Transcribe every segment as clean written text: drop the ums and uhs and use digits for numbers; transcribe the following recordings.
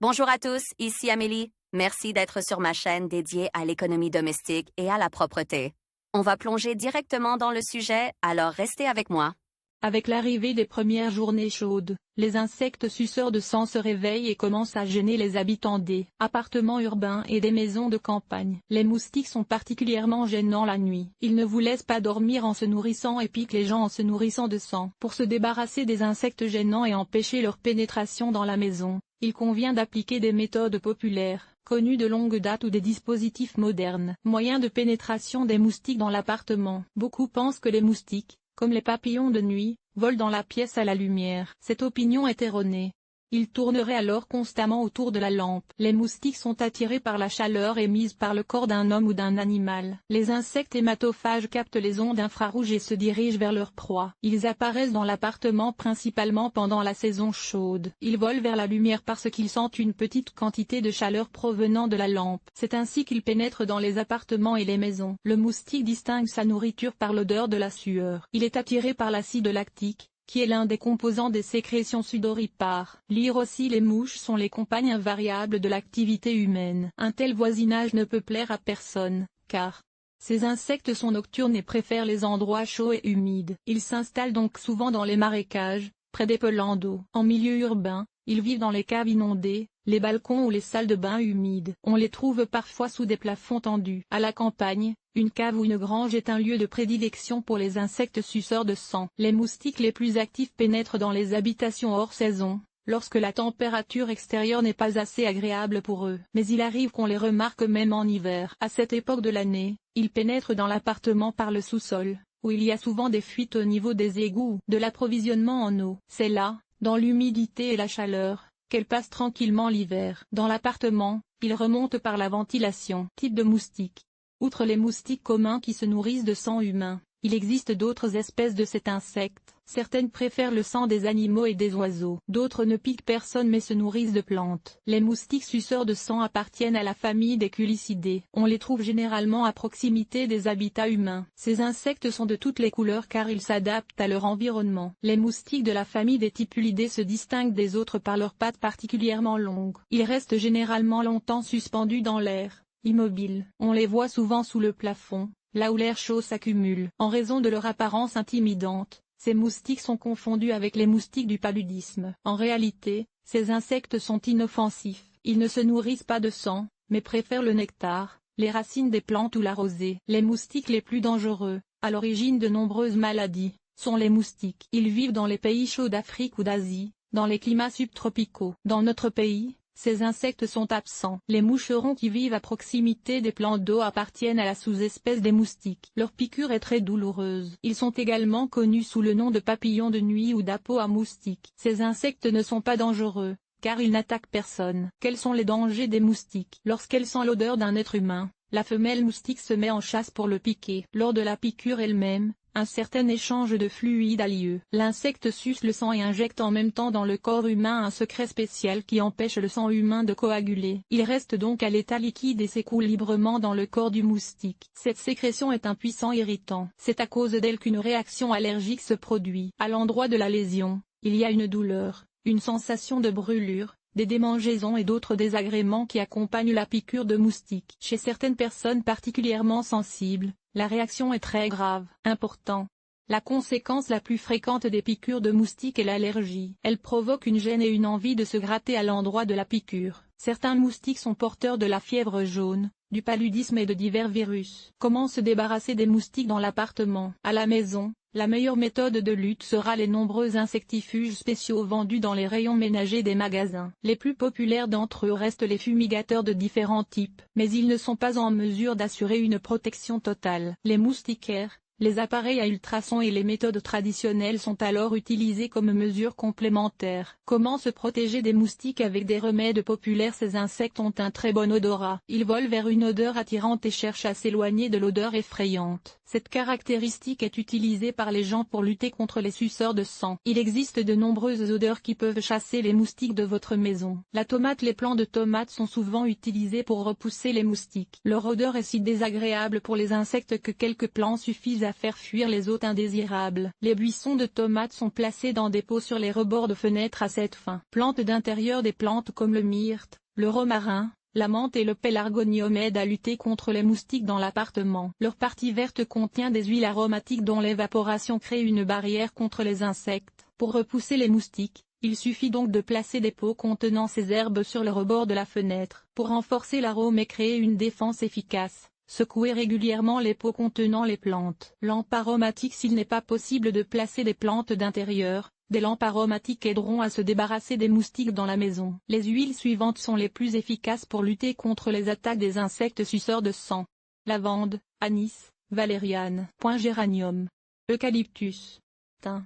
Bonjour à tous, ici Amélie. Merci d'être sur ma chaîne dédiée à l'économie domestique et à la propreté. On va plonger directement dans le sujet, alors restez avec moi. Avec l'arrivée des premières journées chaudes, les insectes suceurs de sang se réveillent et commencent à gêner les habitants des appartements urbains et des maisons de campagne. Les moustiques sont particulièrement gênants la nuit. Ils ne vous laissent pas dormir en se nourrissant et piquent les gens en se nourrissant de sang. Pour se débarrasser des insectes gênants et empêcher leur pénétration dans la maison, il convient d'appliquer des méthodes populaires, connues de longue date ou des dispositifs modernes. Moyen de pénétration des moustiques dans l'appartement. Beaucoup pensent que les moustiques, comme les papillons de nuit, volent dans la pièce à la lumière. Cette opinion est erronée. Ils tourneraient alors constamment autour de la lampe. Les moustiques sont attirés par la chaleur émise par le corps d'un homme ou d'un animal. Les insectes hématophages captent les ondes infrarouges et se dirigent vers leur proie. Ils apparaissent dans l'appartement principalement pendant la saison chaude. Ils volent vers la lumière parce qu'ils sentent une petite quantité de chaleur provenant de la lampe. C'est ainsi qu'ils pénètrent dans les appartements et les maisons. Le moustique distingue sa nourriture par l'odeur de la sueur. Il est attiré par l'acide lactique, qui est l'un des composants des sécrétions sudoripares. Lire aussi les mouches sont les compagnes invariables de l'activité humaine. Un tel voisinage ne peut plaire à personne, car ces insectes sont nocturnes et préfèrent les endroits chauds et humides. Ils s'installent donc souvent dans les marécages, près des pelants d'eau. En milieu urbain, ils vivent dans les caves inondées, les balcons ou les salles de bain humides. On les trouve parfois sous des plafonds tendus. À la campagne, une cave ou une grange est un lieu de prédilection pour les insectes suceurs de sang. Les moustiques les plus actifs pénètrent dans les habitations hors saison, lorsque la température extérieure n'est pas assez agréable pour eux. Mais il arrive qu'on les remarque même en hiver. À cette époque de l'année, ils pénètrent dans l'appartement par le sous-sol, où il y a souvent des fuites au niveau des égouts, de l'approvisionnement en eau. C'est là, dans l'humidité et la chaleur, qu'elles passent tranquillement l'hiver. Dans l'appartement, ils remontent par la ventilation. Type de moustiques. Outre les moustiques communs qui se nourrissent de sang humain, il existe d'autres espèces de cet insecte. Certaines préfèrent le sang des animaux et des oiseaux. D'autres ne piquent personne mais se nourrissent de plantes. Les moustiques suceurs de sang appartiennent à la famille des Culicidés. On les trouve généralement à proximité des habitats humains. Ces insectes sont de toutes les couleurs car ils s'adaptent à leur environnement. Les moustiques de la famille des Tipulidés se distinguent des autres par leurs pattes particulièrement longues. Ils restent généralement longtemps suspendus dans l'air, immobiles. On les voit souvent sous le plafond, là où l'air chaud s'accumule. En raison de leur apparence intimidante, ces moustiques sont confondus avec les moustiques du paludisme. En réalité, ces insectes sont inoffensifs. Ils ne se nourrissent pas de sang, mais préfèrent le nectar, les racines des plantes ou la rosée. Les moustiques les plus dangereux, à l'origine de nombreuses maladies, sont les moustiques. Ils vivent dans les pays chauds d'Afrique ou d'Asie, dans les climats subtropicaux. Dans notre pays, ces insectes sont absents. Les moucherons qui vivent à proximité des plans d'eau appartiennent à la sous-espèce des moustiques. Leur piqûre est très douloureuse. Ils sont également connus sous le nom de papillons de nuit ou d'apeaux à moustiques. Ces insectes ne sont pas dangereux, car ils n'attaquent personne. Quels sont les dangers des moustiques? Lorsqu'elle sent l'odeur d'un être humain, la femelle moustique se met en chasse pour le piquer. Lors de la piqûre elle-même, un certain échange de fluide a lieu. L'insecte suce le sang et injecte en même temps dans le corps humain un secret spécial qui empêche le sang humain de coaguler. Il reste donc à l'état liquide et s'écoule librement dans le corps du moustique. Cette sécrétion est un puissant irritant. C'est à cause d'elle qu'une réaction allergique se produit. À l'endroit de la lésion, il y a une douleur, une sensation de brûlure, des démangeaisons et d'autres désagréments qui accompagnent la piqûre de moustique. Chez certaines personnes particulièrement sensibles, la réaction est très grave. Important. La conséquence la plus fréquente des piqûres de moustiques est l'allergie. Elle provoque une gêne et une envie de se gratter à l'endroit de la piqûre. Certains moustiques sont porteurs de la fièvre jaune, du paludisme et de divers virus. Comment se débarrasser des moustiques dans l'appartement? À la maison, la meilleure méthode de lutte sera les nombreux insectifuges spéciaux vendus dans les rayons ménagers des magasins. Les plus populaires d'entre eux restent les fumigateurs de différents types, mais ils ne sont pas en mesure d'assurer une protection totale. Les moustiquaires, les appareils à ultrasons et les méthodes traditionnelles sont alors utilisées comme mesures complémentaires. Comment se protéger des moustiques avec des remèdes populaires? Ces insectes ont un très bon odorat. Ils volent vers une odeur attirante et cherchent à s'éloigner de l'odeur effrayante. Cette caractéristique est utilisée par les gens pour lutter contre les suceurs de sang. Il existe de nombreuses odeurs qui peuvent chasser les moustiques de votre maison. La tomate. Les plants de tomates sont souvent utilisés pour repousser les moustiques. Leur odeur est si désagréable pour les insectes que quelques plants suffisent à faire fuir les hôtes indésirables. Les buissons de tomates sont placés dans des pots sur les rebords de fenêtres à cette fin. Plantes d'intérieur. Des plantes comme le myrte, le romarin, la menthe et le pélargonium aident à lutter contre les moustiques dans l'appartement. Leur partie verte contient des huiles aromatiques dont l'évaporation crée une barrière contre les insectes. Pour repousser les moustiques, il suffit donc de placer des pots contenant ces herbes sur le rebord de la fenêtre. Pour renforcer l'arôme et créer une défense efficace, secouez régulièrement les pots contenant les plantes. Lampes aromatiques. S'il n'est pas possible de placer des plantes d'intérieur, des lampes aromatiques aideront à se débarrasser des moustiques dans la maison. Les huiles suivantes sont les plus efficaces pour lutter contre les attaques des insectes suceurs de sang. Lavande, anis, valériane, géranium, eucalyptus, thym,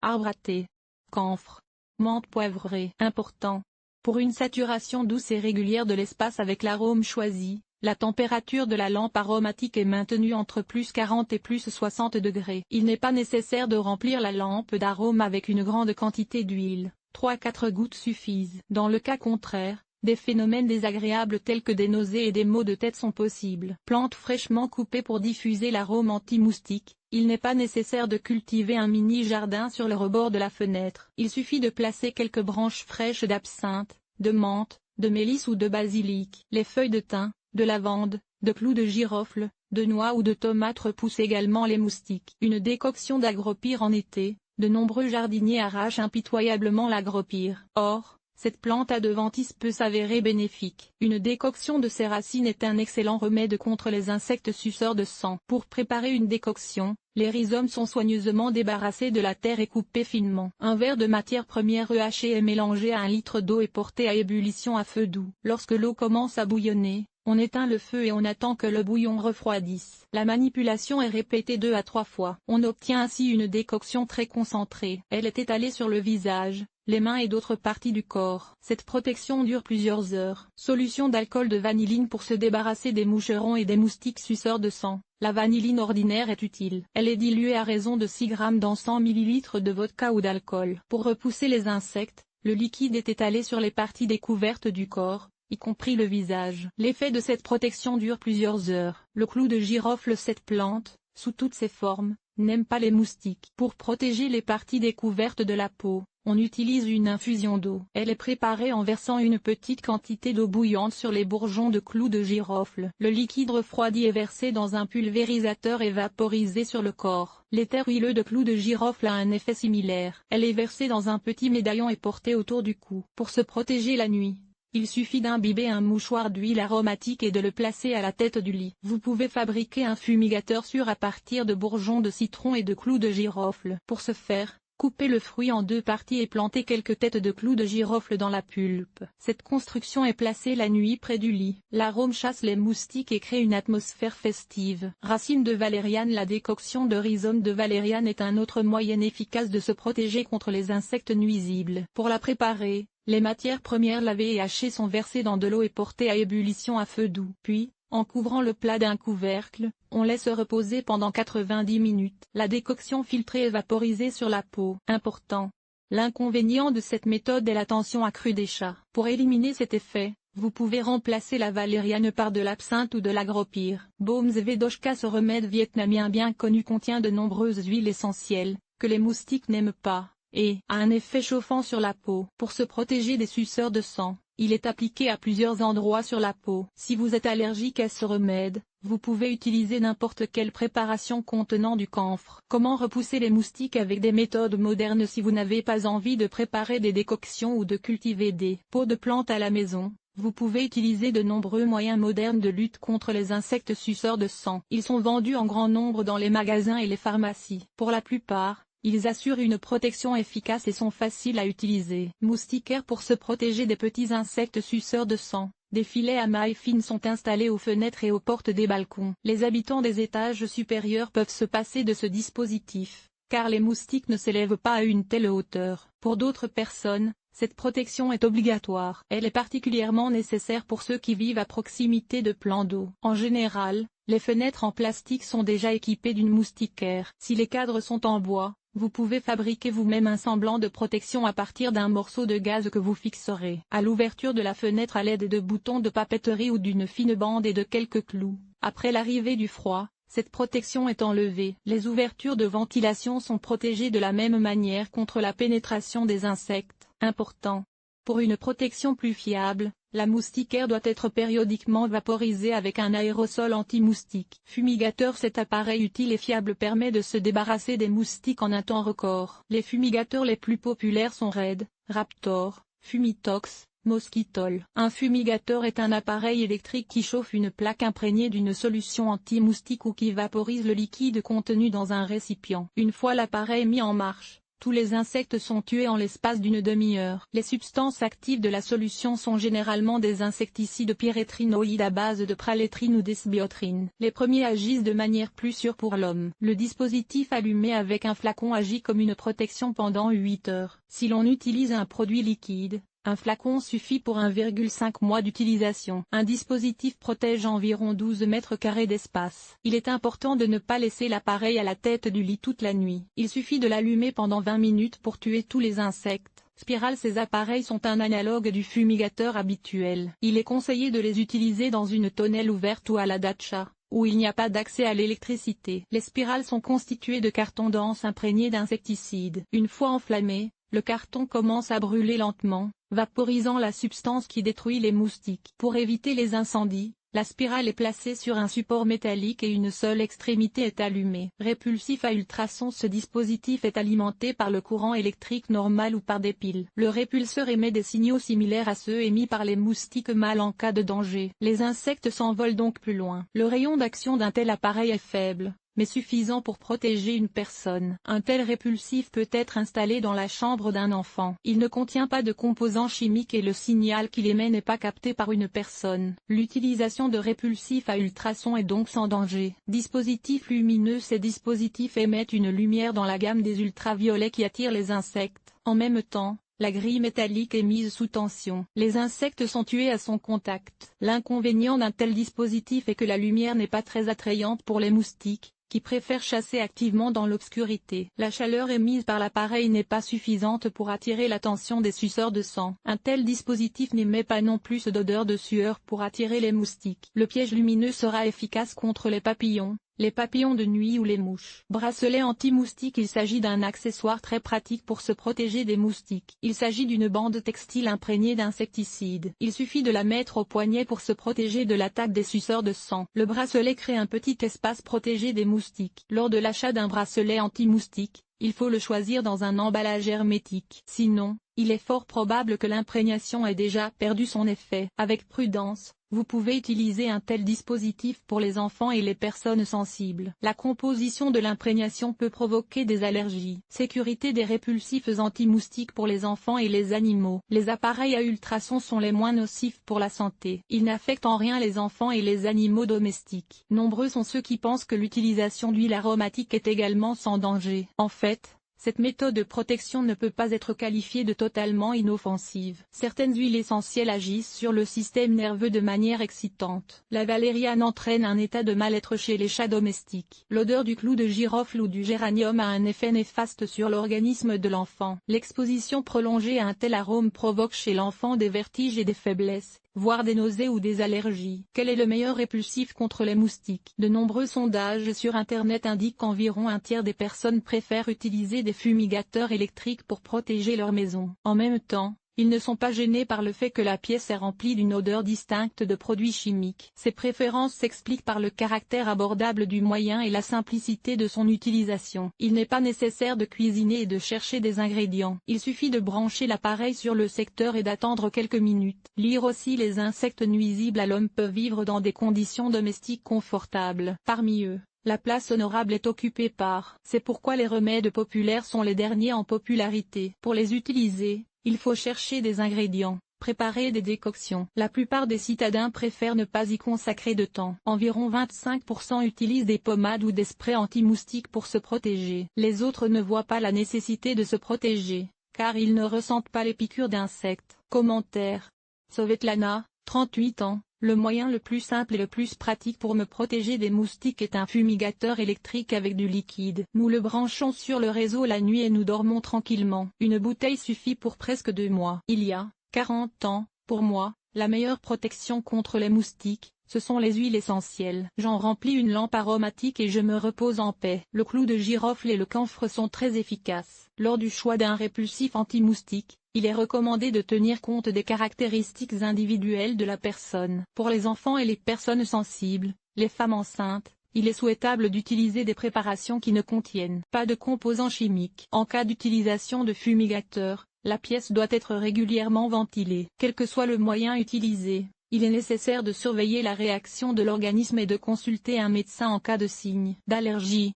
arbre à thé, camphre, menthe poivrée. Important. Pour une saturation douce et régulière de l'espace avec l'arôme choisi, la température de la lampe aromatique est maintenue entre plus 40 et plus 60 degrés. Il n'est pas nécessaire de remplir la lampe d'arôme avec une grande quantité d'huile, 3-4 gouttes suffisent. Dans le cas contraire, des phénomènes désagréables tels que des nausées et des maux de tête sont possibles. Plantes fraîchement coupées. Pour diffuser l'arôme anti-moustique, il n'est pas nécessaire de cultiver un mini-jardin sur le rebord de la fenêtre. Il suffit de placer quelques branches fraîches d'absinthe, de menthe, de mélisse ou de basilic. Les feuilles de thym, de lavande, de clous de girofle, de noix ou de tomates repoussent également les moustiques. Une décoction d'agropyre en été. De nombreux jardiniers arrachent impitoyablement l'agropyre. Or, cette plante adventice peut s'avérer bénéfique. Une décoction de ses racines est un excellent remède contre les insectes suceurs de sang. Pour préparer une décoction, les rhizomes sont soigneusement débarrassés de la terre et coupés finement. Un verre de matière première rehachée est mélangé à 1 litre d'eau et porté à ébullition à feu doux. Lorsque l'eau commence à bouillonner, on éteint le feu et on attend que le bouillon refroidisse. La manipulation est répétée 2 à 3 fois. On obtient ainsi une décoction très concentrée. Elle est étalée sur le visage, les mains et d'autres parties du corps. Cette protection dure plusieurs heures. Solution d'alcool de vanilline. Pour se débarrasser des moucherons et des moustiques suceurs de sang, la vanilline ordinaire est utile. Elle est diluée à raison de 6 g dans 100 ml de vodka ou d'alcool. Pour repousser les insectes, le liquide est étalé sur les parties découvertes du corps, y compris le visage. L'effet de cette protection dure plusieurs heures. Le clou de girofle. Cette plante, sous toutes ses formes, n'aime pas les moustiques. Pour protéger les parties découvertes de la peau, on utilise une infusion d'eau. Elle est préparée en versant une petite quantité d'eau bouillante sur les bourgeons de clous de girofle. Le liquide refroidi est versé dans un pulvérisateur et vaporisé sur le corps. L'éther huileux de clous de girofle a un effet similaire. Elle est versée dans un petit médaillon et portée autour du cou. Pour se protéger la nuit, il suffit d'imbiber un mouchoir d'huile aromatique et de le placer à la tête du lit. Vous pouvez fabriquer un fumigateur sûr à partir de bourgeons de citron et de clous de girofle. Pour ce faire, coupez le fruit en 2 parties et plantez quelques têtes de clous de girofle dans la pulpe. Cette construction est placée la nuit près du lit. L'arôme chasse les moustiques et crée une atmosphère festive. Racine de valériane. La décoction de rhizome de valériane est un autre moyen efficace de se protéger contre les insectes nuisibles. Pour la préparer, les matières premières lavées et hachées sont versées dans de l'eau et portées à ébullition à feu doux. Puis, en couvrant le plat d'un couvercle, on laisse reposer pendant 90 minutes. La décoction filtrée est vaporisée sur la peau. Important. L'inconvénient de cette méthode est la tension accrue des chats. Pour éliminer cet effet, vous pouvez remplacer la valériane par de l'absinthe ou de l'agropyre. Baume Zvedochka. Ce remède vietnamien bien connu contient de nombreuses huiles essentielles, que les moustiques n'aiment pas, et a un effet chauffant sur la peau. Pour se protéger des suceurs de sang, il est appliqué à plusieurs endroits sur la peau. Si vous êtes allergique à ce remède, vous pouvez utiliser n'importe quelle préparation contenant du camphre. Comment repousser les moustiques avec des méthodes modernes? Si vous n'avez pas envie de préparer des décoctions ou de cultiver des pots de plantes à la maison, vous pouvez utiliser de nombreux moyens modernes de lutte contre les insectes suceurs de sang. Ils sont vendus en grand nombre dans les magasins et les pharmacies. Pour la plupart, ils assurent une protection efficace et sont faciles à utiliser. Moustiquaire. Pour se protéger des petits insectes suceurs de sang, des filets à mailles fines sont installés aux fenêtres et aux portes des balcons. Les habitants des étages supérieurs peuvent se passer de ce dispositif, car les moustiques ne s'élèvent pas à une telle hauteur. Pour d'autres personnes, cette protection est obligatoire. Elle est particulièrement nécessaire pour ceux qui vivent à proximité de plans d'eau. En général, Les fenêtres en plastique sont déjà équipées d'une moustiquaire. Si les cadres sont en bois, vous pouvez fabriquer vous-même un semblant de protection à partir d'un morceau de gaz que vous fixerez à l'ouverture de la fenêtre à l'aide de boutons de papeterie ou d'une fine bande et de quelques clous. Après l'arrivée du froid, cette protection est enlevée. Les ouvertures de ventilation sont protégées de la même manière contre la pénétration des insectes. Important. Pour une protection plus fiable, la moustiquaire doit être périodiquement vaporisée avec un aérosol anti-moustique. Fumigateur. Cet appareil utile et fiable permet de se débarrasser des moustiques en un temps record. Les fumigateurs les plus populaires sont Red, Raptor, Fumitox, Mosquitol. Un fumigateur est un appareil électrique qui chauffe une plaque imprégnée d'une solution anti-moustique ou qui vaporise le liquide contenu dans un récipient. Une fois l'appareil mis en marche, tous les insectes sont tués en l'espace d'une demi-heure. Les substances actives de la solution sont généralement des insecticides pyrétrinoïdes à base de pralétrine ou d'esbiotrine. Les premiers agissent de manière plus sûre pour l'homme. Le dispositif allumé avec un flacon agit comme une protection pendant 8 heures. Si l'on utilise un produit liquide, un flacon suffit pour 1,5 mois d'utilisation. Un dispositif protège environ 12 mètres carrés d'espace. Il est important de ne pas laisser l'appareil à la tête du lit toute la nuit. Il suffit de l'allumer pendant 20 minutes pour tuer tous les insectes. Spiral. Ces appareils sont un analogue du fumigateur habituel. Il est conseillé de les utiliser dans une tonnelle ouverte ou à la dacha, où il n'y a pas d'accès à l'électricité. Les spirales sont constituées de carton dense imprégné d'insecticides. Une fois enflammé, le carton commence à brûler lentement, vaporisant la substance qui détruit les moustiques. Pour éviter les incendies, la spirale est placée sur un support métallique et une seule extrémité est allumée. Répulsif à ultrasons. Ce dispositif est alimenté par le courant électrique normal ou par des piles. Le répulseur émet des signaux similaires à ceux émis par les moustiques mâles en cas de danger. Les insectes s'envolent donc plus loin. Le rayon d'action d'un tel appareil est faible, mais suffisant pour protéger une personne. Un tel répulsif peut être installé dans la chambre d'un enfant. Il ne contient pas de composants chimiques et le signal qu'il émet n'est pas capté par une personne. L'utilisation de répulsifs à ultrasons est donc sans danger. Dispositifs lumineux. Ces dispositifs émettent une lumière dans la gamme des ultraviolets qui attire les insectes. En même temps, la grille métallique est mise sous tension. Les insectes sont tués à son contact. L'inconvénient d'un tel dispositif est que la lumière n'est pas très attrayante pour les moustiques, qui préfèrent chasser activement dans l'obscurité. La chaleur émise par l'appareil n'est pas suffisante pour attirer l'attention des suceurs de sang. Un tel dispositif n'émet pas non plus d'odeur de sueur pour attirer les moustiques. Le piège lumineux sera efficace contre les papillons de nuit ou les mouches. Bracelet anti-moustique. Il s'agit d'un accessoire très pratique pour se protéger des moustiques. Il s'agit d'une bande textile imprégnée d'insecticides. Il suffit de la mettre au poignet pour se protéger de l'attaque des suceurs de sang. Le bracelet crée un petit espace protégé des moustiques. Lors de l'achat d'un bracelet anti-moustique, il faut le choisir dans un emballage hermétique. Sinon, il est fort probable que l'imprégnation ait déjà perdu son effet. Avec prudence, vous pouvez utiliser un tel dispositif pour les enfants et les personnes sensibles. La composition de l'imprégnation peut provoquer des allergies. Sécurité des répulsifs anti-moustiques pour les enfants et les animaux. Les appareils à ultrasons sont les moins nocifs pour la santé. Ils n'affectent en rien les enfants et les animaux domestiques. Nombreux sont ceux qui pensent que l'utilisation d'huile aromatique est également sans danger. En fait, cette méthode de protection ne peut pas être qualifiée de totalement inoffensive. Certaines huiles essentielles agissent sur le système nerveux de manière excitante. La valériane entraîne un état de mal-être chez les chats domestiques. L'odeur du clou de girofle ou du géranium a un effet néfaste sur l'organisme de l'enfant. L'exposition prolongée à un tel arôme provoque chez l'enfant des vertiges et des faiblesses, voire des nausées ou des allergies. Quel est le meilleur répulsif contre les moustiques? De nombreux sondages sur Internet indiquent qu'environ un tiers des personnes préfèrent utiliser des fumigateurs électriques pour protéger leur maison. En même temps, ils ne sont pas gênés par le fait que la pièce est remplie d'une odeur distincte de produits chimiques. Ces préférences s'expliquent par le caractère abordable du moyen et la simplicité de son utilisation. Il n'est pas nécessaire de cuisiner et de chercher des ingrédients. Il suffit de brancher l'appareil sur le secteur et d'attendre quelques minutes. Lire aussi. Les insectes nuisibles à l'homme peuvent vivre dans des conditions domestiques confortables. Parmi eux, la place honorable est occupée par. C'est pourquoi les remèdes populaires sont les derniers en popularité. Pour les utiliser, il faut chercher des ingrédients, préparer des décoctions. La plupart des citadins préfèrent ne pas y consacrer de temps. Environ 25% utilisent des pommades ou des sprays anti-moustiques pour se protéger. Les autres ne voient pas la nécessité de se protéger, car ils ne ressentent pas les piqûres d'insectes. Commentaire. Svetlana, 38 ans. Le moyen le plus simple et le plus pratique pour me protéger des moustiques est un fumigateur électrique avec du liquide. Nous le branchons sur le réseau la nuit et nous dormons tranquillement. Une bouteille suffit pour presque 2 mois. Il y a 40 ans, pour moi, la meilleure protection contre les moustiques, ce sont les huiles essentielles. J'en remplis une lampe aromatique et je me repose en paix. Le clou de girofle et le camphre sont très efficaces. Lors du choix d'un répulsif anti-moustique, il est recommandé de tenir compte des caractéristiques individuelles de la personne. Pour les enfants et les personnes sensibles, les femmes enceintes, il est souhaitable d'utiliser des préparations qui ne contiennent pas de composants chimiques. En cas d'utilisation de fumigateur, la pièce doit être régulièrement ventilée. Quel que soit le moyen utilisé, il est nécessaire de surveiller la réaction de l'organisme et de consulter un médecin en cas de signes d'allergie.